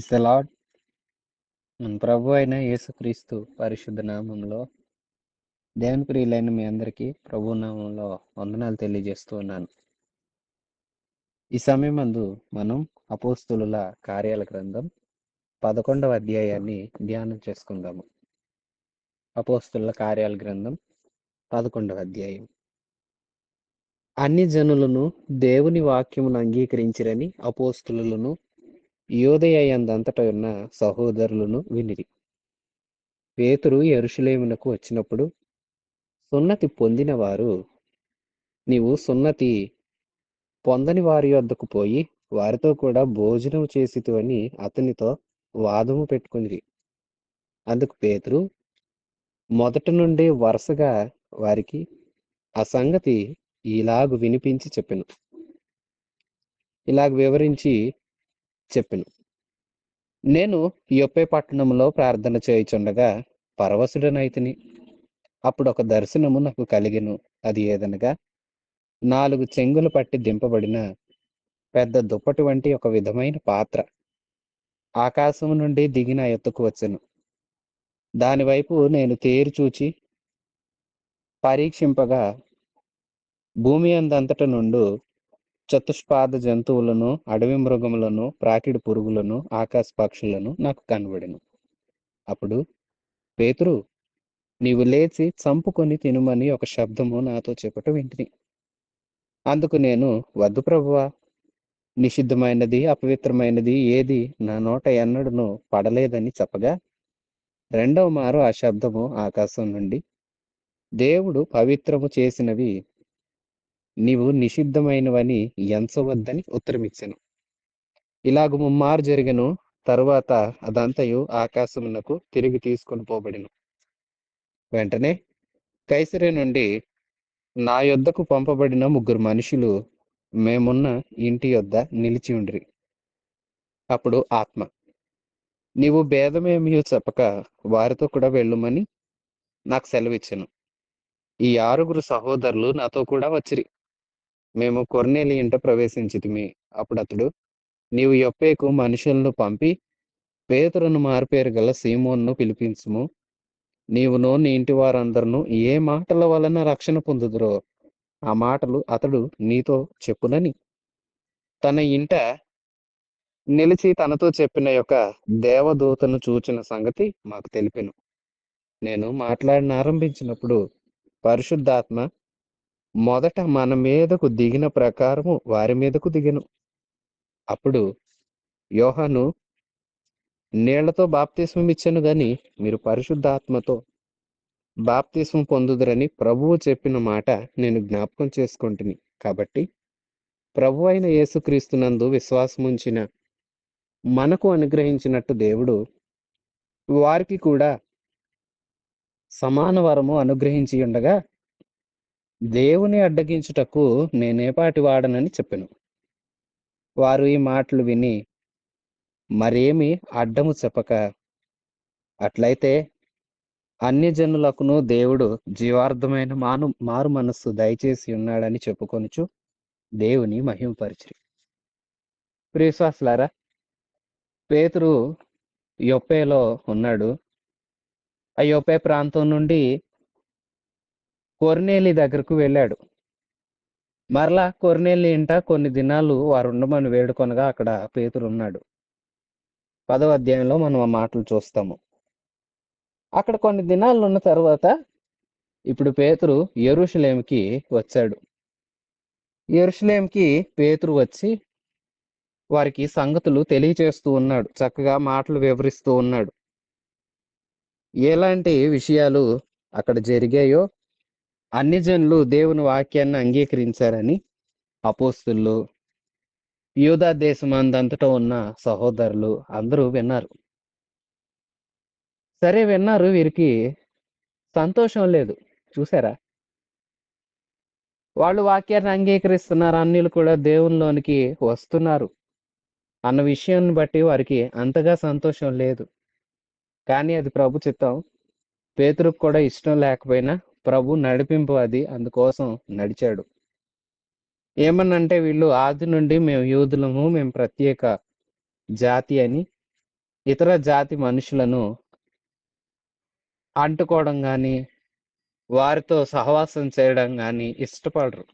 Praise the lord. మన ప్రభు అయిన యేసుక్రీస్తు పరిశుద్ధ నామంలో దేవుని ప్రియులైన మీ అందరికీ ప్రభు నామంలో వందనాలు తెలియజేస్తూ ఉన్నాను. ఈ సమయమందు మనం అపోస్తులుల కార్యాల గ్రంథం 11వ అధ్యాయాన్ని ధ్యానం చేసుకుందాము. అపోస్తుల కార్యాల గ్రంథం 11వ అధ్యాయం. అన్ని జనులను దేవుని వాక్యమును అంగీకరించిరని అపోస్తులులను యోదయ యందంతట ఉన్న సహోదరులను వినిరి. పేతురు యెరూషలేమునకు వచ్చినప్పుడు సున్నతి పొందిన వారు, నీవు సున్నతి పొందని వారి వద్దకు పోయి వారితో కూడా భోజనం చేసితివని అతనితో వాదము పెట్టుకునిరి. అందుకు పేతురు మొదటి నుండి వరుసగా వారికి ఆ సంగతి ఇలాగు వినిపించి చెప్పెను. ఇలాగ వివరించి చెప్పెను. నేను యొప్పే పట్టణంలో ప్రార్థన చేయుచుండగా పరవశుడనైతిని. అప్పుడు ఒక దర్శనము నాకు కలిగెను. అది ఏదనగా 4 చెంగులు పట్టి దింపబడిన పెద్ద దుప్పటి వంటి ఒక విధమైన పాత్ర ఆకాశము నుండి దిగిన ఎత్తుకు వచ్చెను. దానివైపు నేను తేరి చూచి పరీక్షింపగా భూమి అందంతట నుండు చతుష్పాద జంతువులను, అడవి మృగములను, ప్రాకిడి పురుగులను, ఆకాశ పక్షులను నాకు కనబడెను. అప్పుడు పేతురు, నీవు లేచి చంపుకొని తినుమని ఒక శబ్దము నాతో చెప్పుట వింటిని. అందుకు నేను, వద్దు ప్రభువా, నిషిద్ధమైనది అపవిత్రమైనది ఏది నా నోట ఎన్నడూను పడలేదని చెప్పగా, రెండవ మారు ఆ శబ్దము ఆకాశం నుండి, దేవుడు పవిత్రము చేసినవి నీవు నిషిద్ధమైనవని ఎంచవద్దని ఉత్తరమిచ్చెను. ఇలాగు ముమ్మారు జరిగెను. తరువాత అదంతయు ఆకాశమునకు తిరిగి తీసుకొని పోబడెను. వెంటనే కైసరే నుండి నా యొద్దకు పంపబడిన 3 మనుషులు మేమున్న ఇంటి యొద్ద నిలిచి ఉండిరి. అప్పుడు ఆత్మ, నీవు భేదమేమీ చెప్పక వారితో కూడా వెళ్ళుమని నాకు సెలవిచ్చెను. ఈ 6 సహోదరులు నాతో కూడా వచ్చిరి. మేము కొర్నేలి ఇంట ప్రవేశించితిమి. అప్పుడు అతడు, నీవు యొప్పేకు మనుషులను పంపి పేతురును మారుపేరు గల సీమోనును పిలిపించుము. నీవును నీ ఇంటి వారందరూ ఏ మాటల వలన రక్షణ పొందుదురో ఆ మాటలు అతడు నీతో చెప్పునని తన ఇంట నిలిచి తనతో చెప్పిన యొక్క దేవదూతను చూచిన సంగతి మాకు తెలిపెను. నేను మాట్లాడనారంభించినప్పుడు పరిశుద్ధాత్మ మొదట మన మీదకు దిగిన ప్రకారము వారి మీదకు దిగెను. అప్పుడు యోహాను నీళ్లతో బాప్తిస్మం ఇచ్చెను గాని మీరు పరిశుద్ధాత్మతో బాప్తిస్మం పొందుదురని ప్రభువు చెప్పిన మాట నేను జ్ఞాపకం చేసుకొంటిని. కాబట్టి ప్రభు అయిన యేసుక్రీస్తునందు విశ్వాసముంచిన మనకు అనుగ్రహించినట్టు దేవుడు వారికి కూడా సమాన వరము అనుగ్రహించి ఉండగా దేవుని అడ్డగించుటకు నేనేపాటి వాడనని చెప్పెను. వారు ఈ మాటలు విని మరేమి అడ్డము చెప్పక, అట్లయితే అన్యజనులకును దేవుడు జీవార్థమైన మారు మనస్సు దయచేసి ఉన్నాడని చెప్పుకొనుచు దేవుని మహిమపరిచిరి. ప్రియశ్వాసులారా, పేతురు యొప్పేలో ఉన్నాడు. ఆ యొప్పే ప్రాంతం నుండి కొర్నేలి దగ్గరకు వెళ్ళాడు. మరలా కొర్నేలి ఇంట కొన్ని దినాలు వారు ఉండమని వేడుకొనగా అక్కడ పేతురు ఉన్నాడు. 10వ అధ్యాయంలో మనం ఆ మాటలు చూస్తాము. అక్కడ కొన్ని దినాలు ఉన్న తర్వాత ఇప్పుడు పేతురు యెరూషలేముకి వచ్చాడు. యెరూషలేముకి పేతురు వచ్చి వారికి సంగతులు తెలియచేస్తూ ఉన్నాడు. చక్కగా మాటలు వివరిస్తూ ఉన్నాడు. ఎలాంటి విషయాలు అక్కడ జరిగాయో, అన్ని జనులు దేవుని వాక్యాన్ని అంగీకరించారని అపోస్తులు, యూదా దేశమందంతటా ఉన్న సహోదరులు అందరూ విన్నారు. సరే విన్నారు, వీరికి సంతోషం లేదు. చూసారా, వాళ్ళు వాక్యాన్ని అంగీకరిస్తున్నారు, అన్యులు కూడా దేవునిలోనికి వస్తున్నారు అన్న విషయాన్ని బట్టి వారికి అంతగా సంతోషం లేదు. కానీ అది ప్రభు చిత్తం. పేతురుకు కూడా ఇష్టం లేకపోయినా ప్రభు నడిపింపు అది, అందుకోసం నడిచాడు. ఏమన్నంటే వీళ్ళు ఆది నుండి మేము యూదులము, మేము ప్రత్యేక జాతి అని ఇతర జాతి మనుషులను అంటుకోవడం గాని, వారితో సహవాసం చేయడం గాని ఇష్టపడరు.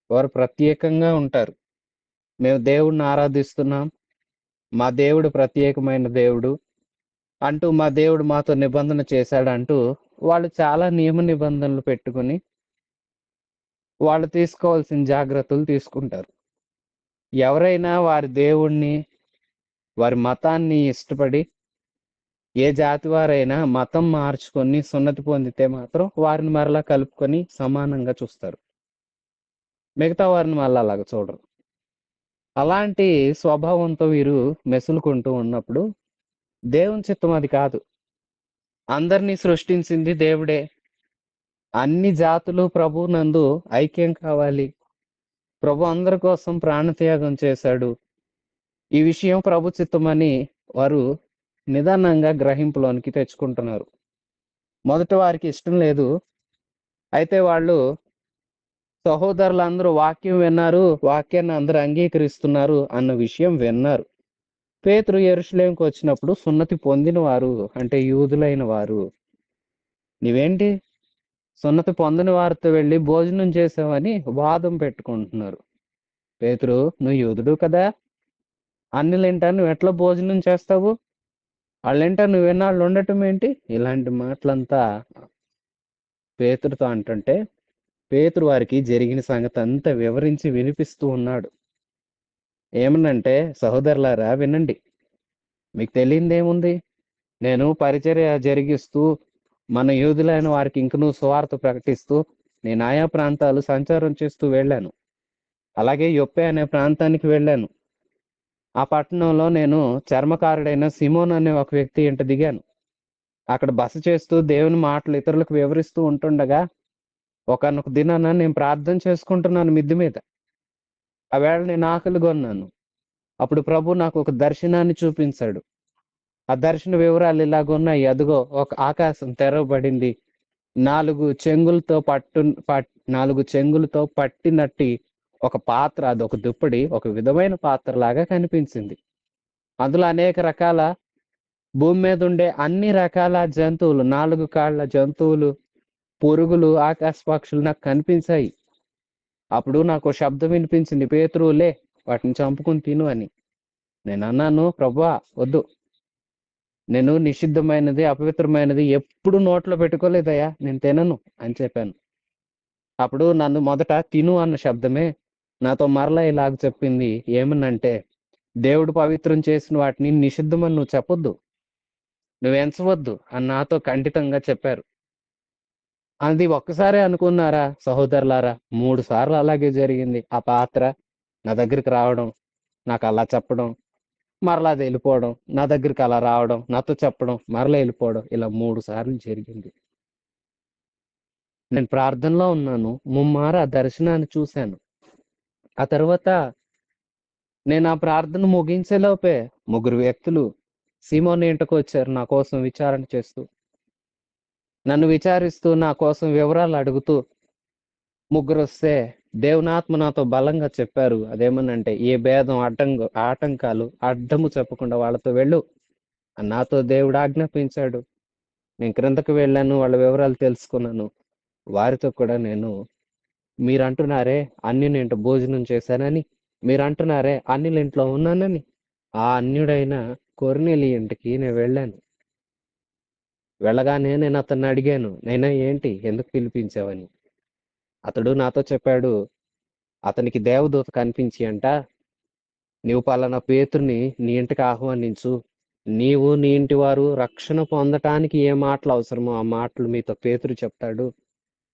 వారు ప్రత్యేకంగా ఉంటారు. మేము దేవుడిని ఆరాధిస్తున్నాం. మా దేవుడు ప్రత్యేకమైన దేవుడు అంటూ, మా దేవుడు మాతో నిబంధన చేశాడంటూ వాళ్ళు చాలా నియమ నిబంధనలు పెట్టుకొని వాళ్ళు తీసుకోవాల్సిన జాగ్రత్తలు తీసుకుంటారు. ఎవరైనా వారి దేవుణ్ణి, వారి మతాన్ని ఇష్టపడి ఏ జాతి వారైనా మతం మార్చుకొని సున్నతి పొందితే మాత్రం వారిని మరలా కలుపుకొని సమానంగా చూస్తారు. మిగతా వారిని మళ్ళా అలాగ చూడరు. అలాంటి స్వభావంతో వీరు మెసులుకుంటూ ఉన్నప్పుడు దేవుని చిత్తం అది కాదు. అందరినీ సృష్టించింది దేవుడే. అన్ని జాతులు ప్రభు నందు ఐక్యం కావాలి. ప్రభు అందరి కోసం ప్రాణత్యాగం చేశాడు. ఈ విషయం ప్రభు చిత్తమని వారు నిదానంగా గ్రహింపులోనికి తెచ్చుకుంటున్నారు. మొదట వారికి ఇష్టం లేదు. అయితే వాళ్ళు సహోదరులందరూ వాక్యం విన్నారు, వాక్యాన్ని అందరూ అంగీకరిస్తున్నారు అన్న విషయం విన్నారు. పేతురు యెరూషలేముకు వచ్చినప్పుడు సున్నతి పొందిన వారు అంటే యూదులైన వారు, నీవేంటి సున్నతి పొందని వారితో వెళ్ళి భోజనం చేసావని వాదం పెట్టుకుంటున్నారు. పేతురు, నువ్వు యూదుడు కదా, అన్యులేంటా నువ్వు ఎట్లా భోజనం చేస్తావు, వాళ్ళేంటా నువ్వు ఎన్నాళ్ళు ఉండటం ఏంటి, ఇలాంటి మాటలంతా పేతురుతో అంటుంటే పేతురు వారికి జరిగిన సంగతి అంతా వివరించి వినిపిస్తూ ఉన్నాడు. ఏమనంటే, సహోదరులారా వినండి, మీకు తెలియందేముంది, నేను పరిచర్య జరిగిస్తూ మన యూదులైన వారికి ఇంకనూ సువార్త ప్రకటిస్తూ నేను ఆయా ప్రాంతాలు సంచారం చేస్తూ వెళ్ళాను. అలాగే యొప్పే అనే ప్రాంతానికి వెళ్ళాను. ఆ పట్టణంలో నేను చర్మకారుడైన సిమోన్ అనే ఒక వ్యక్తి ఇంట దిగాను. అక్కడ బస చేస్తూ దేవుని మాటలు ఇతరులకు వివరిస్తూ ఉంటుండగా ఒకానొక దినాన నేను ప్రార్థన చేసుకుంటున్నాను మిద్ది మీద. ఆ వేళ నేను ఆకలి కొన్నాను. అప్పుడు ప్రభు నాకు ఒక దర్శనాన్ని చూపించాడు. ఆ దర్శన వివరాలు ఇలాగున్నాయి. అదిగో ఒక ఆకాశం తెరవబడింది. 4 చెంగులతో పట్టినట్టి ఒక పాత్ర, అదొక దుప్పటి, ఒక విధమైన పాత్ర లాగా కనిపించింది. అందులో అనేక రకాల భూమి మీద ఉండే అన్ని రకాల జంతువులు, 4 కాళ్ళ జంతువులు, పురుగులు, ఆకాశ పక్షులు నాకు కనిపించాయి. అప్పుడు నాకు శబ్దం వినిపించింది, పేతురు లే, వాటిని చంపుకుని తిను అని. నేను అన్నాను, ప్రభువా వద్దు, నేను నిషిద్ధమైనది అపవిత్రమైనది ఎప్పుడు నోట్లో పెట్టుకోలేదయ్యా, నేను తినను అని చెప్పాను. అప్పుడు నన్ను మొదట తిను అన్న శబ్దమే నాతో మరలా ఇలాగ చెప్పింది. ఏమనంటే, దేవుడు పవిత్రం చేసిన వాటిని నిషిద్ధమని నువ్వు చెప్పొద్దు, నువ్వు ఎంచవద్దు అని నాతో ఖండితంగా చెప్పారు. అది ఒక్కసారే అనుకున్నారా సహోదరులారా, 3 సార్లు అలాగే జరిగింది. ఆ పాత్ర నా దగ్గరికి రావడం, నాకు అలా చెప్పడం, మరలా అది వెళ్ళిపోవడం, నా దగ్గరికి అలా రావడం, నాతో చెప్పడం, మరలా వెళ్ళిపోవడం, ఇలా 3 సార్లు జరిగింది. నేను ప్రార్థనలో ఉన్నాను. ముమ్మారు ఆ దర్శనాన్ని చూశాను. ఆ తర్వాత నేను ఆ ప్రార్థన ముగించేలోపే 3 వ్యక్తులు సీమోను ఇంటికి వచ్చారు నా కోసం విచారణ చేస్తూ. నన్ను విచారిస్తూ, నా కోసం వివరాలు అడుగుతూ 3 వస్తే దేవునాత్మ నాతో బలంగా చెప్పారు. అదేమనంటే, ఏ భేదం ఆటంకాలు అడ్డము చెప్పకుండా వాళ్ళతో వెళ్ళు అని నాతో దేవుడు ఆజ్ఞాపించాడు. నేను క్రిందకు వెళ్ళాను, వాళ్ళ వివరాలు తెలుసుకున్నాను. వారితో కూడా నేను, మీరంటున్నారే అన్యునింట భోజనం చేశానని, మీరంటున్నారే అన్యుల ఇంట్లో ఉన్నానని, ఆ అన్యుడైన కొర్నేలి ఇంటికి నేను వెళ్ళాను. వెళ్ళగానే నేను అతన్ని అడిగాను, నైనా ఏంటి, ఎందుకు పిలిపించావని. అతడు నాతో చెప్పాడు, అతనికి దేవదూత కనిపించి అంట, నీవు పలానా పేతుర్ని నీ ఇంటికి ఆహ్వానించు, నీవు నీ ఇంటి వారు రక్షణ పొందటానికి ఏ మాటలు అవసరమో ఆ మాటలు మీతో పేతురు చెప్తాడు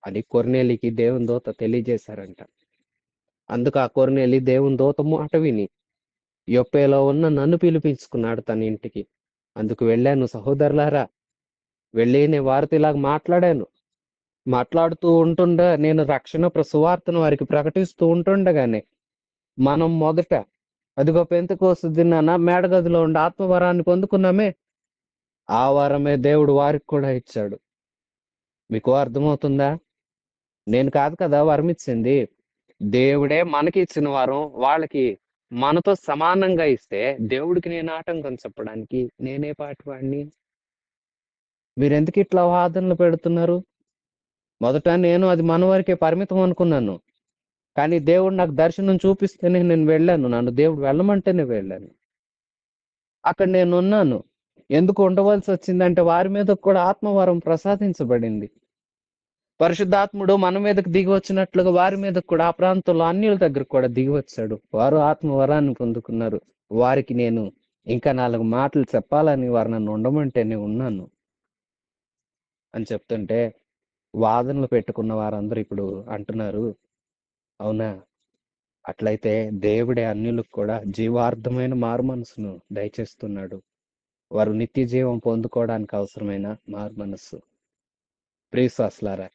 అని కొర్నేలికి దేవుని దూత తెలియజేశారంట. అందుకు ఆ కొర్నేలి దేవుని దూత మాట విని యొప్పేలో ఉన్న నన్ను పిలిపించుకున్నాడు తన ఇంటికి. అందుకు వెళ్ళాను సహోదరులారా. వెళ్ళి నేను వారితో ఇలాగ మాట్లాడుతూ ఉంటుండగా, నేను రక్షణ సువార్తను వారికి ప్రకటిస్తూ ఉంటుండగానే మనం మొదట అదిగో పెంతెకోస్తు దినాన మేడగదిలో ఉండి ఆత్మవరాన్ని పొందుకున్నామే, ఆ వరమే దేవుడు వారికి కూడా ఇచ్చాడు. మీకు అర్థమవుతుందా? నేను కాదు కదా వరం ఇచ్చింది, దేవుడే మనకి ఇచ్చిన వరం వాళ్ళకి మనతో సమానంగా ఇస్తే దేవుడికి నేను ఆటంకం చెప్పడానికి నేనే పాటివాడిని? మీరెందుకు ఇట్లా వాదనలు పెడుతున్నారు? మొదట నేను అది మన వరకే పరిమితం అనుకున్నాను. కానీ దేవుడు నాకు దర్శనం చూపిస్తేనే నేను వెళ్ళాను. నన్ను దేవుడు వెళ్ళమంటేనే వెళ్ళాను. అక్కడ నేనున్నాను. ఎందుకు ఉండవలసి వచ్చిందంటే వారి మీద కూడా ఆత్మవరం ప్రసాదించబడింది. పరిశుద్ధాత్ముడు మన మీదకి దిగి వచ్చినట్లుగా వారి మీదకి కూడా ఆ ప్రాంతంలో అన్యుల దగ్గర కూడా దిగి వచ్చాడు. వారు ఆత్మవరాన్ని పొందుకున్నారు. వారికి నేను ఇంకా 4 మాటలు చెప్పాలని వారు నన్ను ఉండమంటేనే ఉన్నాను అని చెప్తుంటే వాదనలు పెట్టుకున్న వారందరూ ఇప్పుడు అంటున్నారు, అవునా? అట్లయితే దేవుడే అన్యులకు కూడా జీవార్థమైన మారుమనసును దయచేస్తున్నాడు. వారు నిత్య జీవం పొందుకోవడానికి అవసరమైన మారుమనస్సు. ప్రియశ్వాసులారా,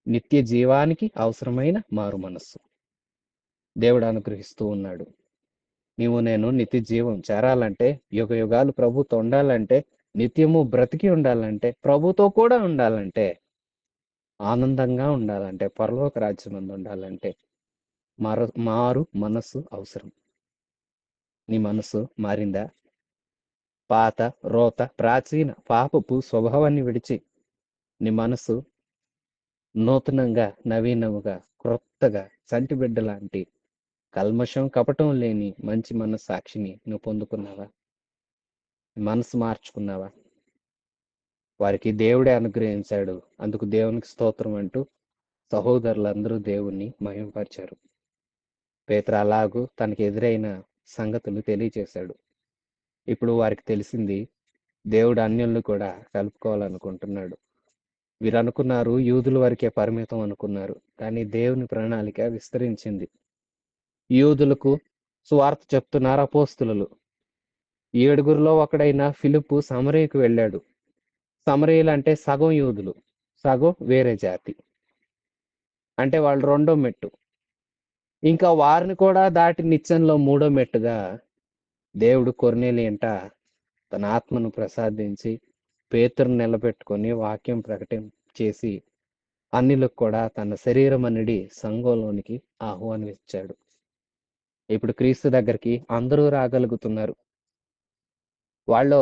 నిత్య జీవానికి అవసరమైన మారుమనస్సు దేవుడు అనుగ్రహిస్తూ ఉన్నాడు. నీవు నేను నిత్య జీవం చేరాలంటే, యుగ యుగాలు ప్రభుతో ఉండాలంటే, నిత్యము బ్రతికి ఉండాలంటే, ప్రభుతో కూడా ఉండాలంటే, ఆనందంగా ఉండాలంటే, పరలోక రాజ్యమందు ఉండాలంటే మారు మనస్సు అవసరం. నీ మనస్సు మారిందా? పాత రోత ప్రాచీన పాపపు స్వభావాన్ని విడిచి నీ మనస్సు నూతనంగా నవీనముగా క్రొత్తగా చంటి బిడ్డ లాంటి కల్మషం కపటం లేని మంచి మనస్సాక్షిని నువ్వు పొందుకున్నావా? మనసు మార్చుకున్నావా? వారికి దేవుడే అనుగ్రహించాడు, అందుకు దేవునికి స్తోత్రం అంటూ సహోదరులందరూ దేవుణ్ణి మహిమపరిచారు. పేతురు అలాగూ తనకి ఎదురైన సంగతులు తెలియచేశాడు. ఇప్పుడు వారికి తెలిసింది, దేవుడు అన్యులను కూడా కలుపుకోవాలనుకుంటున్నాడు. వీరు అనుకున్నారు యూదుల వరకే పరిమితం అనుకున్నారు. కానీ దేవుని ప్రణాళిక విస్తరించింది. యూదులకు సువార్త చెప్తున్నారు అపోస్తులు. 7గురిలో ఒకడైన ఫిలిప్పు సమరయకు వెళ్ళాడు. సమరయులు అంటే సగం యూదులు, సగం వేరే జాతి. అంటే వాళ్ళు రెండో మెట్టు. ఇంకా వారిని కూడా దాటి నిత్యంలో మూడో మెట్టుగా దేవుడు కొర్నేలియంట తన ఆత్మను ప్రసాదించి పేతురుని నిలబెట్టుకొని వాక్యం ప్రకటన చేసి అన్యులకు కూడా తన శరీరం అనేది సంఘంలోనికి ఆహ్వానించాడు. ఇప్పుడు క్రీస్తు దగ్గరికి అందరూ రాగలుగుతున్నారు. వాళ్ళు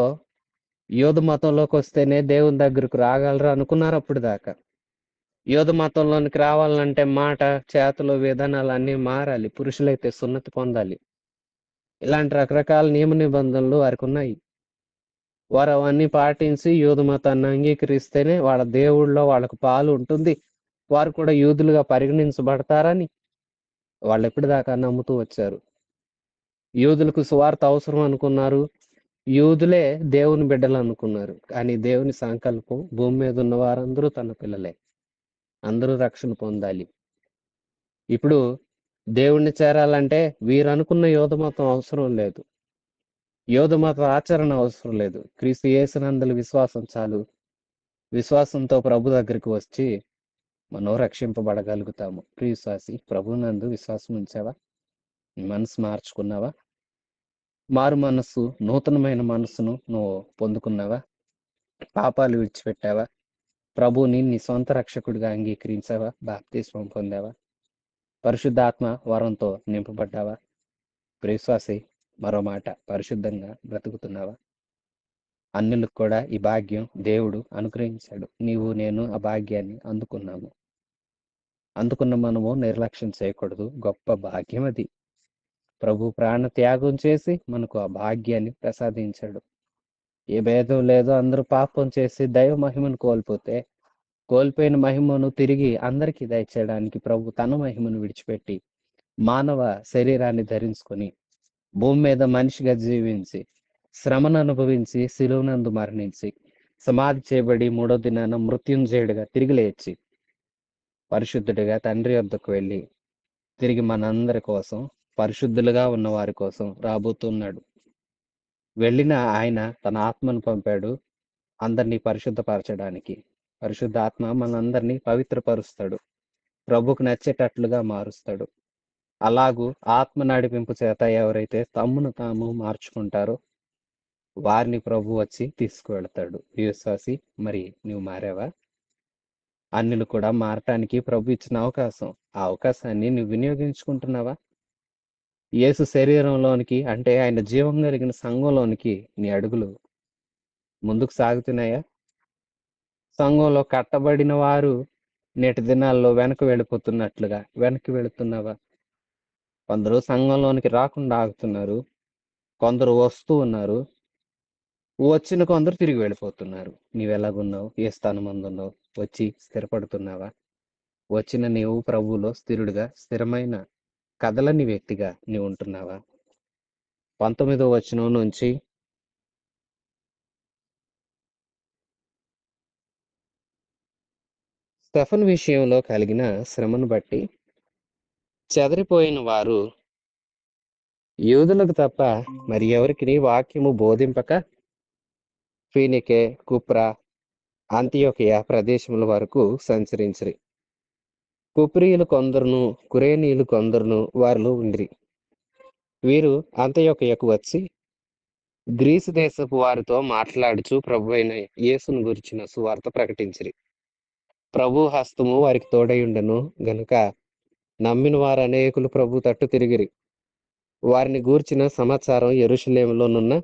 యోధ మతంలోకి వస్తేనే దేవుని దగ్గరకు రాగలరు అనుకున్నారు అప్పుడు దాకా. యోధ మతంలోనికి రావాలంటే మాట, చేతలు, విధానాలు అన్నీ మారాలి. పురుషులైతే సున్నతి పొందాలి. ఇలాంటి రకరకాల నియమ నిబంధనలు వారికి ఉన్నాయి. వారు అవన్నీ పాటించి యూద మతాన్ని అంగీకరిస్తేనే వాళ్ళ దేవుళ్ళలో వాళ్ళకు పాలు ఉంటుంది, వారు కూడా యూదులుగా పరిగణించబడతారని వాళ్ళు ఎప్పటిదాకా నమ్ముతూ వచ్చారు. యూదులకు సువార్త అవసరం అనుకున్నారు, యూదులే దేవుని బిడ్డలు అనుకున్నారు. కానీ దేవుని సంకల్పం భూమి మీద ఉన్న వారందరూ తన పిల్లలే, అందరూ రక్షణ పొందాలి. ఇప్పుడు దేవుణ్ణి చేరాలంటే వీరు అనుకున్న యోధ మతం అవసరం లేదు, యోధ మత ఆచరణ అవసరం లేదు. క్రీస్తు యేసునందలి విశ్వాసం చాలు. విశ్వాసంతో ప్రభు దగ్గరికి వచ్చి మనం రక్షింపబడగలుగుతాము. ప్రియశ్వాసి, ప్రభునందు విశ్వాసం ఉంచావా? నీ మనసు మార్చుకున్నావా? మారు మనస్సు, నూతనమైన మనస్సును నువ్వు పొందుకున్నావా? పాపాలు విడిచిపెట్టావా? ప్రభుని నీ సొంత రక్షకుడిగా అంగీకరించావా? బాప్తిస్మం పొందావా? పరిశుద్ధాత్మ వరంతో నింపబడ్డావా? ప్రియశ్వాసి, మరో మాట, పరిశుద్ధంగా బ్రతుకుతున్నావా? అన్యులకు కూడా ఈ భాగ్యం దేవుడు అనుగ్రహించాడు. నీవు నేను ఆ భాగ్యాన్ని అందుకున్నాము. అందుకున్న మనము నిర్లక్ష్యం చేయకూడదు. గొప్ప భాగ్యం అది. ప్రభు ప్రాణ త్యాగం చేసి మనకు ఆ భాగ్యాన్ని ప్రసాదించాడు. ఏ భేదం లేదో, అందరూ పాపం చేసి దైవ మహిమను కోల్పోయిన మహిమను తిరిగి అందరికీ దయచేయడానికి ప్రభు తన మహిమను విడిచిపెట్టి మానవ శరీరాన్ని ధరించుకొని భూమి మీద మనిషిగా జీవించి శ్రమను అనుభవించి శిలువనందు మరణించి సమాధి చేయబడి 3వ దినాన మృత్యుంజయుడిగా తిరిగి లేచి పరిశుద్ధుడిగా తండ్రి వద్దకు వెళ్ళి తిరిగి మనందరి కోసం, పరిశుద్ధులుగా ఉన్న వారి కోసం రాబోతున్నాడు. వెళ్ళిన ఆయన తన ఆత్మను పంపాడు అందరినీ పరిశుద్ధపరచడానికి. పరిశుద్ధాత్మ మనందరినీ పవిత్రపరుస్తాడు, ప్రభుకు నచ్చేటట్లుగా మారుస్తాడు. అలాగూ ఆత్మ నడిపింపు చేత ఎవరైతే తమ్మును తాము మార్చుకుంటారో వారిని ప్రభు వచ్చి తీసుకువెళ్తాడు. విశ్వాసి, మరి నువ్వు మారావా? అన్యులు కూడా మారటానికి ప్రభు ఇచ్చిన అవకాశం, ఆ అవకాశాన్ని నువ్వు వినియోగించుకుంటున్నావా? యేసు శరీరంలోనికి అంటే ఆయన జీవం కలిగిన సంఘంలోనికి నీ అడుగులు ముందుకు సాగుతున్నాయా? సంఘంలో కట్టబడిన వారు నేటి దినాల్లో వెనక్కి వెళుతున్నావా? కొందరు సంఘంలోనికి రాకుండా ఆగుతున్నారు. కొందరు వస్తూ ఉన్నారు. వచ్చిన కొందరు తిరిగి వెళ్ళిపోతున్నారు. నీవెలాగున్నావు? ఏ స్థానమందున్నావు? వచ్చి స్థిరపడుతున్నావా? వచ్చిన నీవు ప్రభువులో స్థిరమైన కదలని వ్యక్తిగా నీవు ఉంటున్నావా? 19వ వచనం నుంచి స్టెఫను విషయంలో కలిగిన శ్రమను బట్టి చెదరిపోయిన వారు యూదులకు తప్ప మరి ఎవరికి వాక్యము బోధింపక ఫీనికే, కుప్ర, అంతియొకయ ప్రదేశముల వరకు సంచరించిరి. కుప్రీయులు కొందరును కురేనీయులు కొందరును వారిలో ఉండిరి. వీరు అంతియొకయకు వచ్చి గ్రీసు దేశపు వారితో మాట్లాడుచు ప్రభువైన యేసును గురించిన సువార్త ప్రకటించిరి. ప్రభు హస్తము వారికి తోడయుండెను గనుక నమ్మిన వారు అనేకులు ప్రభు తట్టు తిరిగిరి. వారిని గూర్చిన సమాచారం యెరూషలేములోనున్న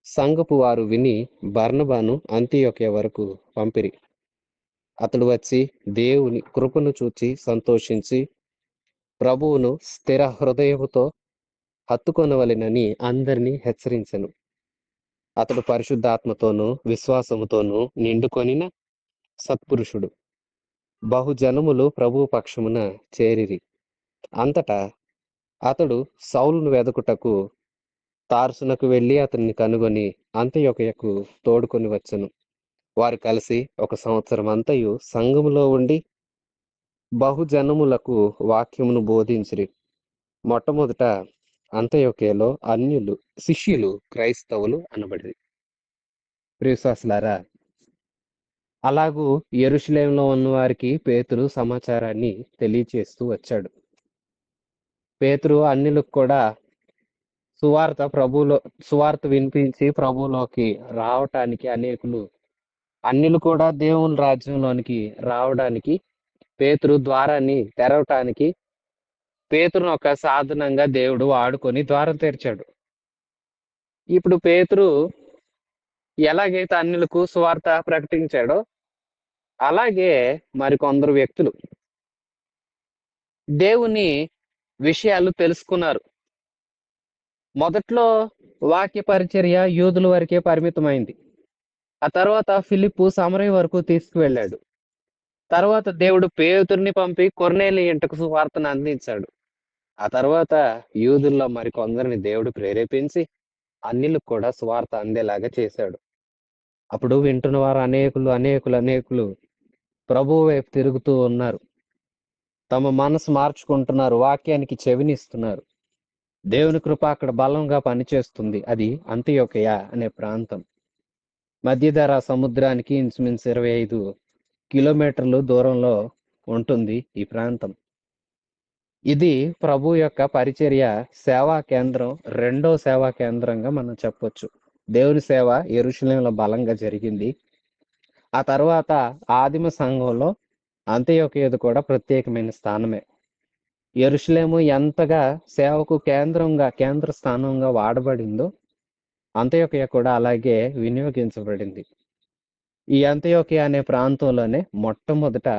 సంఘపు వారు విని బర్నబాను అంతియొకయ వరకు పంపిరి. అతడు వచ్చి దేవుని కృపను చూచి సంతోషించి ప్రభువును స్థిర హృదయముతో హత్తుకొనవలెనని అందరినీ హెచ్చరించెను. అతడు పరిశుద్ధాత్మతోనూ విశ్వాసముతోనూ నిండుకొనిన సత్పురుషుడు. బహుజనములు ప్రభువు పక్షమున చేరిరి. అంతటా అతడు సౌలును వెదకుటకు తార్సునకు వెళ్లి అతన్ని కనుగొని అంతియొకయకు తోడుకొని వచ్చెను. వారు కలిసి 1 సంవత్సరం అంతయు సంఘములో ఉండి బహుజనములకు వాక్యమును బోధించిరి. మొట్టమొదట అంతియొకయలో శిష్యులు క్రైస్తవులు అనబడిరి. ప్రియవిశ్వాసులారా, అలాగూ యెరూషలేములో ఉన్న వారికి పేతురు సమాచారాన్ని తెలియచేస్తూ వచ్చాడు. పేతురు అన్యులకు కూడా సువార్త వినిపించి ప్రభువులోకి రావటానికి అన్యులు కూడా దేవుని రాజ్యంలోనికి రావడానికి పేతురు ద్వారాన్ని తెరవటానికి పేతురును ఒక సాధనంగా దేవుడు వాడుకొని ద్వారం తెరిచాడు. ఇప్పుడు పేతురు ఎలాగైతే అన్యులకు సువార్త ప్రకటించాడో అలాగే మరికొందరు వ్యక్తులు దేవుని విషయాలు తెలుసుకున్నారు. మొదట్లో వాక్య పరిచర్య యూదుల వరకే పరిమితమైంది. ఆ తర్వాత ఫిలిప్పు సమరయ వరకు తీసుకువెళ్ళాడు. తర్వాత దేవుడు పేతురుని పంపి కొర్నేలి ఇంటకు సువార్తను అందించాడు. ఆ తర్వాత యూదుల్లో మరికొందరిని దేవుడు ప్రేరేపించి అన్యులకు కూడా సువార్త అందేలాగా చేశాడు. అప్పుడు వింటున్న వారు అనేకులు ప్రభువు వైపు తిరుగుతూ ఉన్నారు. తమ మనసు మార్చుకుంటున్నారు. వాక్యానికి చెవినిస్తున్నారు. దేవుని కృప అక్కడ బలంగా పనిచేస్తుంది. అది అంతియొకయ అనే ప్రాంతం. మధ్యధరా సముద్రానికి ఇంచుమించు 25 కిలోమీటర్లు దూరంలో ఉంటుంది ఈ ప్రాంతం. ఇది ప్రభు యొక్క పరిచర్య సేవా కేంద్రం, రెండో సేవా కేంద్రంగా మనం చెప్పొచ్చు. దేవుని సేవ యెరూషలేములో బలంగా జరిగింది. ఆ తర్వాత ఆదిమ సంఘంలో అంతియొకయది కూడా ప్రత్యేకమైన స్థానమే. యెరూషలేము ఎంతగా సేవకు కేంద్ర స్థానంగా వాడబడిందో అంతియొకయ కూడా అలాగే వినియోగించబడింది. ఈ అంతియొకయ అనే ప్రాంతంలోనే మొట్టమొదట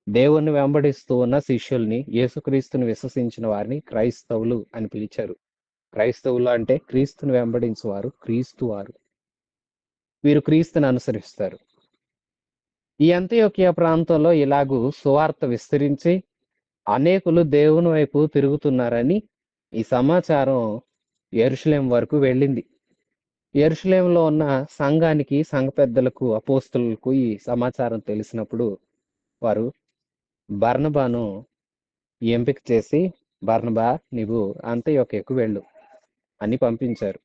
దేవుణ్ణి వెంబడిస్తూ ఉన్న శిష్యుల్ని, యేసుక్రీస్తుని విశ్వసించిన వారిని క్రైస్తవులు అని పిలిచారు. క్రైస్తవులు అంటే క్రీస్తుని వెంబడించువారు, క్రీస్తువారు. వీరు క్రీస్తుని అనుసరిస్తారు. ఈ అంతియొకయ ప్రాంతంలో ఇలాగూ సువార్త విస్తరించి అనేకులు దేవుని వైపు తిరుగుతున్నారని ఈ సమాచారం యెరూషలేము వరకు వెళ్ళింది. యెరూషలేములో ఉన్న సంఘ పెద్దలకు, అపోస్తలులకు ఈ సమాచారం తెలిసినప్పుడు వారు బర్నబాను ఎంపిక చేసి, బర్నబా నీవు అంతియొకయకు వెళ్ళు అని పంపించారు.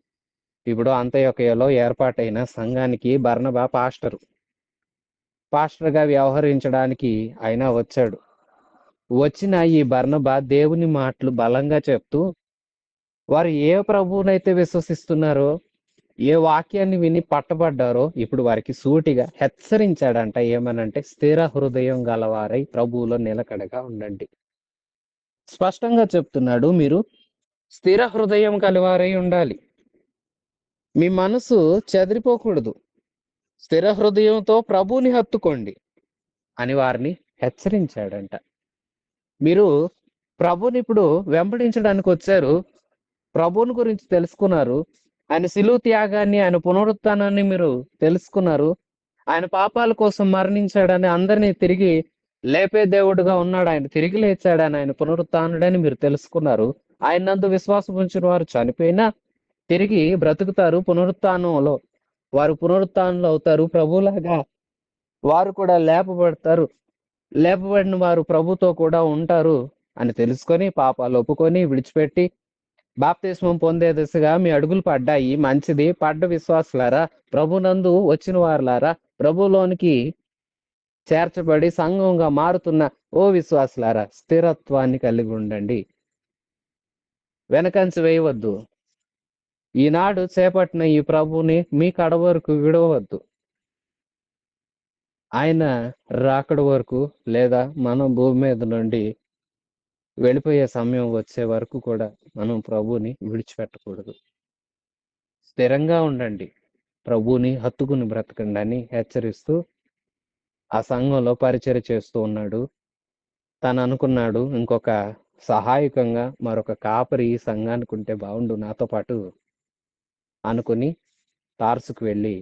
ఇప్పుడు అంతియొకయలో ఏర్పాటైన సంఘానికి బర్నబా పాస్టర్గా వ్యవహరించడానికి ఆయన వచ్చాడు. వచ్చిన ఈ బర్నబా దేవుని మాటలు బలంగా చెప్తూ వారు ఏ ప్రభువునైతే విశ్వసిస్తున్నారో, ఏ వాక్యాన్ని విని పట్టబడ్డారో ఇప్పుడు వారికి సూటిగా హెచ్చరించాడంట. ఏమనంటే స్థిర హృదయం గలవారై ప్రభువులో నిలకడగా ఉండండి. స్పష్టంగా చెప్తున్నాడు, మీరు స్థిర హృదయం కలివారై ఉండాలి. మీ మనసు చెదిరిపోకూడదు. స్థిర హృదయంతో ప్రభువుని హత్తుకోండి అని వారిని హెచ్చరించాడంట. మీరు ప్రభువుని ఇప్పుడు వెంబడించడానికి వచ్చారు. ప్రభువుని గురించి తెలుసుకున్నారు. ఆయన శిలువ త్యాగాన్ని, ఆయన పునరుత్థానాన్ని మీరు తెలుసుకున్నారు. ఆయన పాపాల కోసం మరణించాడని, అందరినీ తిరిగి లేపే దేవుడుగా ఉన్నాడు, ఆయన తిరిగి లేచాడని, ఆయన పునరుత్థానుడని మీరు తెలుసుకున్నారు. ఆయన నందు విశ్వాసం ఉంచిన వారు చనిపోయినా తిరిగి బ్రతుకుతారు. పునరుత్థానంలో వారు పునరుత్థానంలో అవుతారు. ప్రభువులాగా వారు కూడా లేపబడతారు. లేపబడిన వారు ప్రభుతో కూడా ఉంటారు అని తెలుసుకొని, పాపాలు ఒప్పుకొని విడిచిపెట్టి బాప్తిస్మం పొందే దిశగా మీ అడుగులు పడ్డాయి. మంచిది. పడ్డ విశ్వాసులారా, ప్రభునందు వచ్చిన వారులారా, ప్రభులోనికి చేర్చబడి సంఘంగా మారుతున్న ఓ విశ్వాసులారా, స్థిరత్వాన్ని కలిగి ఉండండి. వెనకంచి వేయవద్దు. ఈనాడు చేపట్టిన ఈ ప్రభువుని మీ కడ వరకు విడవద్దు. ఆయన రాకడ వరకు, లేదా మనం భూమి మీద నుండి వెళ్ళిపోయే సమయం వచ్చే వరకు కూడా మనం ప్రభువుని విడిచిపెట్టకూడదు. స్థిరంగా ఉండండి. ప్రభువుని హత్తుకుని బ్రతకండి అని హెచ్చరిస్తూ ఆ సంఘంలో పరిచర్య చేస్తూ ఉన్నాడు. తను అనుకున్నాడు, ఇంకొక సహాయకంగా మరొక కాపరి ఈ సంఘానికి ఉంటే బాగుండు నాతో పాటు అనుకుని తార్సుకు వెళ్ళి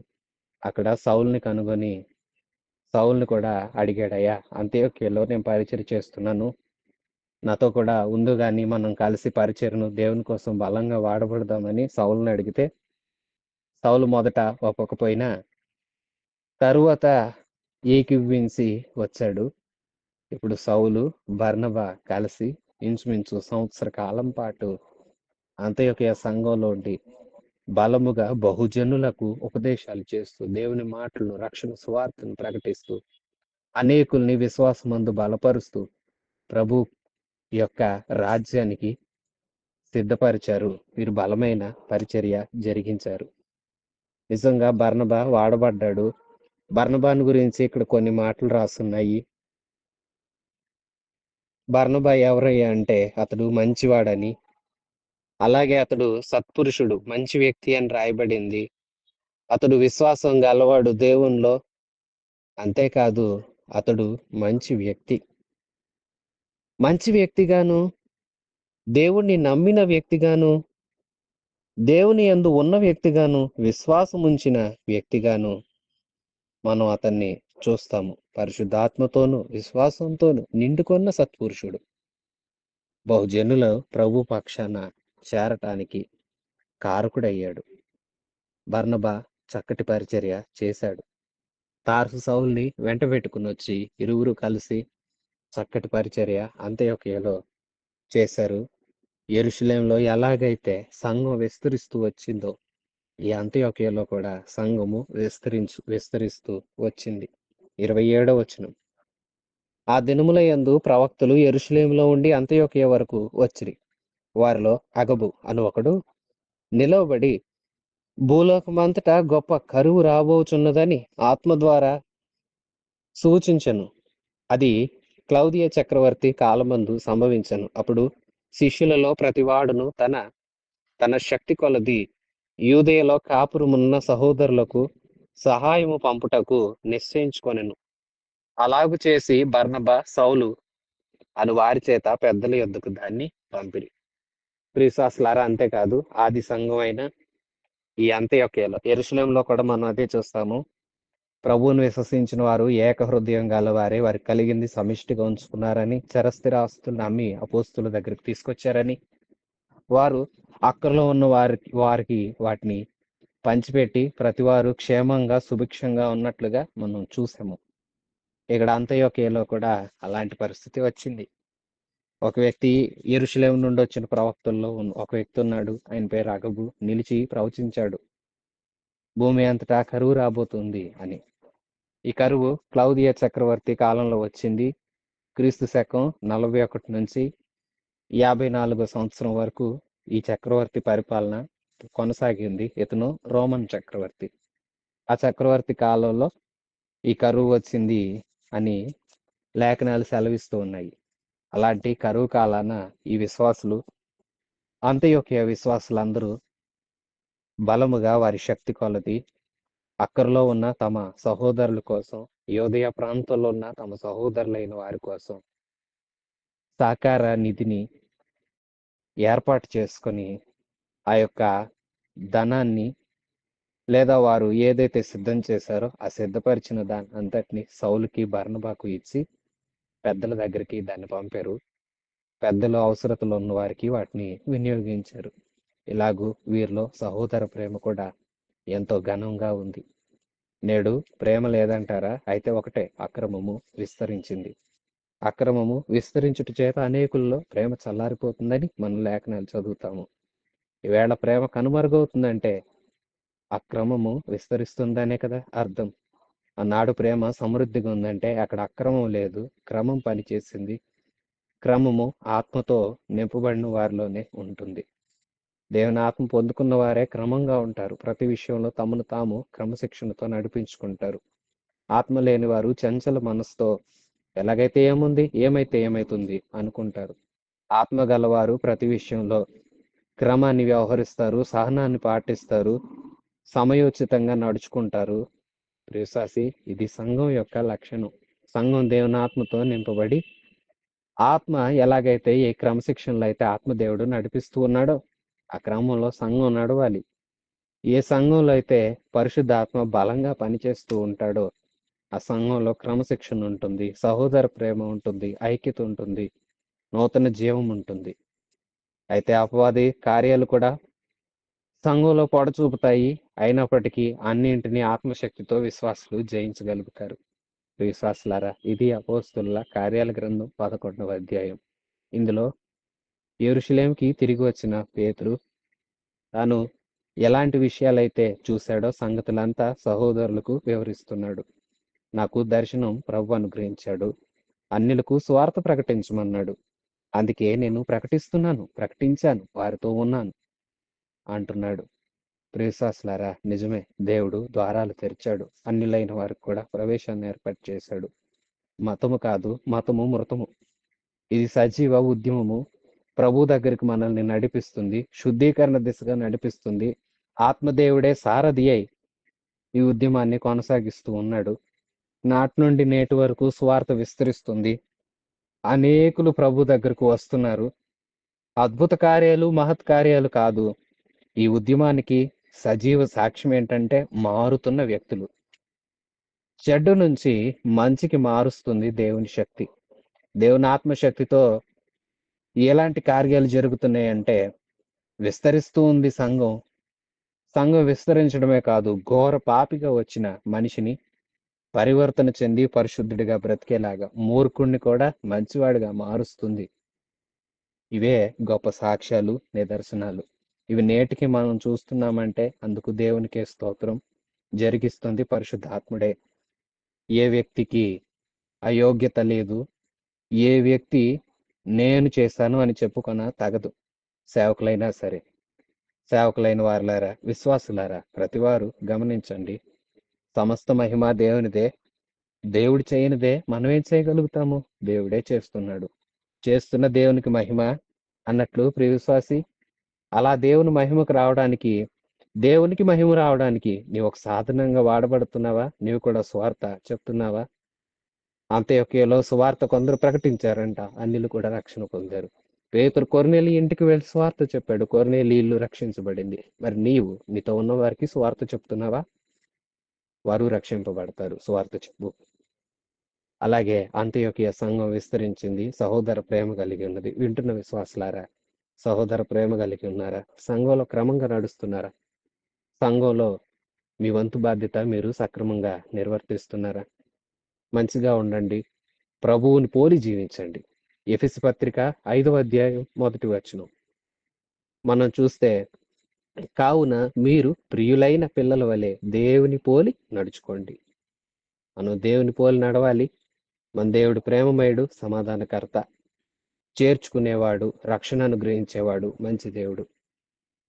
అక్కడ సౌలుని కనుగొని సౌలుని కూడా అడిగాడయ్యా, అంత్యోక్యలో నేను పరిచర్య చేస్తున్నాను, నాతో కూడా ఉండు గాని మనం కలిసి పరిచర్ను దేవుని కోసం బలంగా వాడబడదామని సౌలుని అడిగితే, సౌలు మొదట ఒప్పుకపోయినా తరువాత ఏకీభవించి వచ్చాడు. ఇప్పుడు సౌలు బర్నబా కలిసి ఇంచుమించు సంవత్సర కాలం పాటు అంత్యోక్య సంఘంలో ఉండి బలముగా బహుజనులకు ఉపదేశాలు చేస్తూ దేవుని మాటలను, రక్షణ సువార్తను ప్రకటిస్తూ అనేకుల్ని విశ్వాసమందు బలపరుస్తూ ప్రభు యొక్క రాజ్యానికి సిద్ధపరిచారు. వీరు బలమైన పరిచర్య జరిగించారు. నిజంగా బర్నబా వాడబడ్డాడు. బర్నబాను గురించి ఇక్కడ కొన్ని మాటలు రాస్తున్నాయి. బర్నబా ఎవరయ్యా అంటే అతడు మంచివాడని, అలాగే అతడు సత్పురుషుడు, మంచి వ్యక్తి అని రాయబడింది. అతడు విశ్వాసం గలవాడు దేవునిలో. అంతేకాదు అతడు మంచి వ్యక్తి. మంచి వ్యక్తిగాను, దేవుణ్ణి నమ్మిన వ్యక్తిగాను, దేవుని యందు ఉన్న వ్యక్తిగాను, విశ్వాసం ఉంచిన వ్యక్తిగాను మనం అతన్ని చూస్తాము. పరిశుద్ధాత్మతోను విశ్వాసంతోను నిండుకొన్న సత్పురుషుడు. బహుజనుల ప్రభు పక్షాన చేరటానికి కారకుడయ్యాడు. బర్నబా చక్కటి పరిచర్య చేశాడు. తార్సు సౌల్ని వెంట పెట్టుకుని వచ్చి ఇరువురు కలిసి చక్కటి పరిచర్య అంత్యోక్యలో చేశారు. యెరూషలేంలో ఎలాగైతే సంఘం విస్తరిస్తూ వచ్చిందో ఈ అంత్యోక్యలో కూడా సంఘము విస్తరిస్తూ వచ్చింది. 27వ వచనం. ఆ దినముల యందు ప్రవక్తలు యెరూషలేములో ఉండి అంత్యోక్య వరకు వచ్చిరి. వారిలో అగబు అను ఒకడు నిలవబడి భూలోకమంతటా గొప్ప కరువు రాబోచున్నదని ఆత్మ ద్వారా సూచించెను. అది క్లౌదియ చక్రవర్తి కాలమందు సంభవించెను. అప్పుడు శిష్యులలో ప్రతివాడును తన శక్తి కొలది యూదయలో కాపురమున్న సహోదరులకు సహాయము పంపుటకు నిశ్చయించుకొనెను. అలాగు చేసి బర్నబా, సౌలు అను వారి చేత పెద్దల యొద్దకు దాన్ని పంపిరి. ప్రియులారా, అంతేకాదు ఆది సంఘం అయిన ఈ అంత్యోక్యలో, యెరూషలేములో కూడా మనం అదే చూస్తాము. ప్రభువును విశ్వసించిన వారు ఏక హృదయం గలవారే, వారికి కలిగింది సమిష్టిగా ఉంచుకున్నారని, చరస్థిరాస్తులను అమ్మి అపోస్తుల దగ్గరికి తీసుకొచ్చారని, వారు అక్కరలో ఉన్న వారికి వాటిని పంచిపెట్టి ప్రతివారు క్షేమంగా సుభిక్షంగా ఉన్నట్లుగా మనం చూసాము. ఇక్కడ అంత్యోక్యలో కూడా అలాంటి పరిస్థితి వచ్చింది. ఒక వ్యక్తి, యెరూషలేము నుండి వచ్చిన ప్రవక్తల్లో ఒక వ్యక్తి ఉన్నాడు. ఆయన పేరు అగబు. నిలిచి ప్రవచించాడు, భూమి అంతటా కరువు రాబోతుంది అని. ఈ కరువు క్లౌదియ చక్రవర్తి కాలంలో వచ్చింది. క్రీస్తు శకం 41 నుంచి 54 సంవత్సరం వరకు ఈ చక్రవర్తి పరిపాలన కొనసాగింది. ఇతను రోమన్ చక్రవర్తి. ఆ చక్రవర్తి కాలంలో ఈ కరువు వచ్చింది అని లేఖనాలు సెలవిస్తూ ఉన్నాయి. అలాంటి కరువు కాలాన ఈ విశ్వాసులు అంత్యొకయ విశ్వాసులందరూ బలముగా వారి శక్తి కొలది అక్కరలో ఉన్న తమ సహోదరుల కోసం, యోదయ ప్రాంతంలో ఉన్న తమ సహోదరులైన వారి కోసం సహకార నిధిని ఏర్పాటు చేసుకొని ఆ యొక్క ధనాన్ని లేదా వారు ఏదైతే సిద్ధం చేశారో ఆ సిద్ధపరిచిన దాని అంతటిని సౌలుకి బర్నబాకు ఇచ్చి పెద్దల దగ్గరికి దాన్ని పంపారు. పెద్దలు అవసరతలో ఉన్న వారికి వాటిని వినియోగించారు. ఇలాగూ వీరిలో సహోదర ప్రేమ కూడా ఎంతో ఘనంగా ఉంది. నేడు ప్రేమ లేదంటారా? అయితే ఒకటే, అక్రమము విస్తరించింది. అక్రమము విస్తరించుట చేత అనేకుల్లో ప్రేమ చల్లారిపోతుందని మనం లేఖనాలు చదువుతాము. ఈవేళ ప్రేమ కనుమరుగవుతుందంటే అక్రమము విస్తరిస్తుందనే కదా అర్థం. ఆనాడు ప్రేమ సమృద్ధిగా ఉందంటే అక్కడ అక్రమం లేదు, క్రమం పనిచేసింది. క్రమము ఆత్మతో నింపబడిన వారిలోనే ఉంటుంది. దేవుని ఆత్మ పొందుకున్న వారే క్రమంగా ఉంటారు. ప్రతి విషయంలో తమను తాము క్రమశిక్షణతో నడిపించుకుంటారు. ఆత్మ లేని వారు చంచల మనసుతో ఎలాగైతే ఏముంది, ఏమైతే ఏమైతుంది అనుకుంటారు. ఆత్మ గలవారు ప్రతి విషయంలో క్రమాన్ని వ్యవహరిస్తారు, సహనాన్ని పాటిస్తారు, సమయోచితంగా నడుచుకుంటారు. ప్రియసాసి, ఇది సంఘం యొక్క లక్షణం. సంఘం దేవుని ఆత్మతో నింపబడి ఆత్మ ఎలాగైతే ఏ క్రమశిక్షణలో అయితే ఆత్మదేవుడు నడిపిస్తూ ఉన్నాడో ఆ క్రమంలో సంఘం నడవాలి. ఏ సంఘంలో అయితే పరిశుద్ధాత్మ బలంగా పనిచేస్తూ ఉంటాడో ఆ సంఘంలో క్రమశిక్షణ ఉంటుంది, సహోదర ప్రేమ ఉంటుంది, ఐక్యత ఉంటుంది, నూతన జీవం ఉంటుంది. అయితే అపవాది కార్యాలు కూడా సంఘంలో పొడ చూపుతాయి. అయినప్పటికీ అన్నింటినీ ఆత్మశక్తితో విశ్వాసులు జయించగలుగుతారు. విశ్వాసులారా, ఇది అపోస్తుల కార్యాల గ్రంథం 11వ అధ్యాయం. ఇందులో యెరూషలేముకి తిరిగి వచ్చిన పేతురు తాను ఎలాంటి విషయాలైతే చూశాడో సంగతులంతా సహోదరులకు వివరిస్తున్నాడు. నాకు దర్శనం ప్రభు అనుగ్రహించాడు, అన్యులకు సువార్త ప్రకటించమన్నాడు. అందుకే నేను ప్రకటిస్తున్నాను, ప్రకటించాను, వారితో ఉన్నాను అంటున్నాడు. ప్రియవిశ్వాసులారా, నిజమే, దేవుడు ద్వారాలు తెరిచాడు. అన్యులైన వారికి కూడా ప్రవేశాన్ని ఏర్పాటు చేశాడు. మతము కాదు, మతము మృతము. ఇది సజీవ ఉద్యమము. ప్రభు దగ్గరికి మనల్ని నడిపిస్తుంది, శుద్ధీకరణ దిశగా నడిపిస్తుంది. ఆత్మదేవుడే సారథి అయి ఈ ఉద్యమాన్ని కొనసాగిస్తూ ఉన్నాడు. నాటి నుండి నేటి వరకు సువార్త విస్తరిస్తుంది. అనేకులు ప్రభు దగ్గరకు వస్తున్నారు. అద్భుత కార్యాలు, మహత్ కార్యాలు కాదు, ఈ ఉద్యమానికి సజీవ సాక్ష్యం ఏంటంటే మారుతున్న వ్యక్తులు. చెడ్డ నుంచి మంచికి మారుస్తుంది దేవుని శక్తి. దేవుని ఆత్మశక్తితో ఎలాంటి కార్యాలు జరుగుతున్నాయంటే విస్తరిస్తూ ఉంది సంఘం. సంఘం విస్తరించడమే కాదు, ఘోర పాపిగా వచ్చిన మనిషిని పరివర్తన చెంది పరిశుద్ధుడిగా బ్రతికేలాగా, మూర్ఖుణ్ణి కూడా మంచివాడిగా మారుస్తుంది. ఇవే గొప్ప సాక్ష్యాలు, నిదర్శనాలు. ఇవి నేటికి మనం చూస్తున్నామంటే అందుకు దేవునికే స్తోత్రం. జరిగిస్తుంది పరిశుద్ధాత్ముడే. ఏ వ్యక్తికి అయోగ్యత లేదు, ఏ వ్యక్తి నేను చేశాను అని చెప్పుకొన తగదు. సేవకులైనా సరే, సేవకులైన వారులారా, విశ్వాసులారా, ప్రతివారు గమనించండి. సమస్త మహిమ దేవునిదే. దేవుడు చేయనిదే మనం ఏం చేయగలుగుతాము? దేవుడే చేస్తున్నాడు. చేస్తున్న దేవునికి మహిమ అన్నట్లు ప్రియ విశ్వాసి, అలా దేవుని మహిమకు రావడానికి, దేవునికి మహిమ రావడానికి నీవు ఒక సాధనంగా వాడబడుతున్నావా? నీవు కూడా సువార్త చెప్తున్నావా? అంత్యొకయలో సువార్త కొందరు ప్రకటించారంట, అన్యులు కూడా రక్షణ పొందారు. పేతురు కొర్నేలి ఇంటికి వెళ్ళి సువార్త చెప్పాడు, కొర్నేలి ఇల్లు రక్షించబడింది. మరి నీవు నీతో ఉన్న వారికి సువార్త చెప్తున్నావా? వారు రక్షింపబడతారు. సువార్త చెప్పు. అలాగే అంత్యొకయ సంఘం విస్తరించింది, సహోదర ప్రేమ కలిగి ఉన్నది. వింటున్న విశ్వాసులారా, సహోదర ప్రేమ కలిగి ఉన్నారా? సంఘంలో క్రమంగా నడుస్తున్నారా? సంఘంలో మీ వంతు బాధ్యత మీరు సక్రమంగా నిర్వర్తిస్తున్నారా? మంచిగా ఉండండి, ప్రభువుని పోలి జీవించండి. ఎఫెసు పత్రిక 5వ అధ్యాయం 1వ వచనం మనం చూస్తే, కావున మీరు ప్రియులైన పిల్లల వలె దేవుని పోలి నడుచుకోండి. మనం దేవుని పోలి నడవాలి. మన దేవుడు ప్రేమమయుడు, సమాధానకర్త, చేర్చుకునేవాడు, రక్షణ అనుగ్రహించేవాడు, మంచి దేవుడు.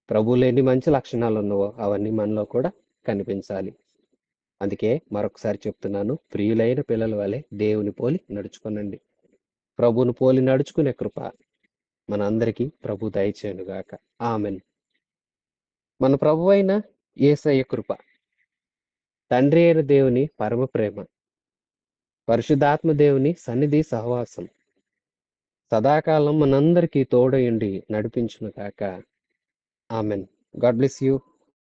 ప్రభువులో ఎన్ని మంచి లక్షణాలు ఉన్నవో అవన్నీ మనలో కూడా కనిపించాలి. అందుకే మరొకసారి చెప్తున్నాను, ప్రియులైన పిల్లల వలె దేవుని పోలి నడుచుకోనండి. ప్రభువును పోలి నడుచుకునే కృప మనందరికీ ప్రభు దయచేయునుగాక. ఆమెన్. మన ప్రభు అయిన యేసయ్య కృప, తండ్రి అయిన దేవుని పరమ ప్రేమ, పరిశుద్ధాత్మ దేవుని సన్నిధి సహవాసం సదాకాలం మనందరికీ తోడయుండి నడిపించునుగాక. ఆమెన్. God bless you.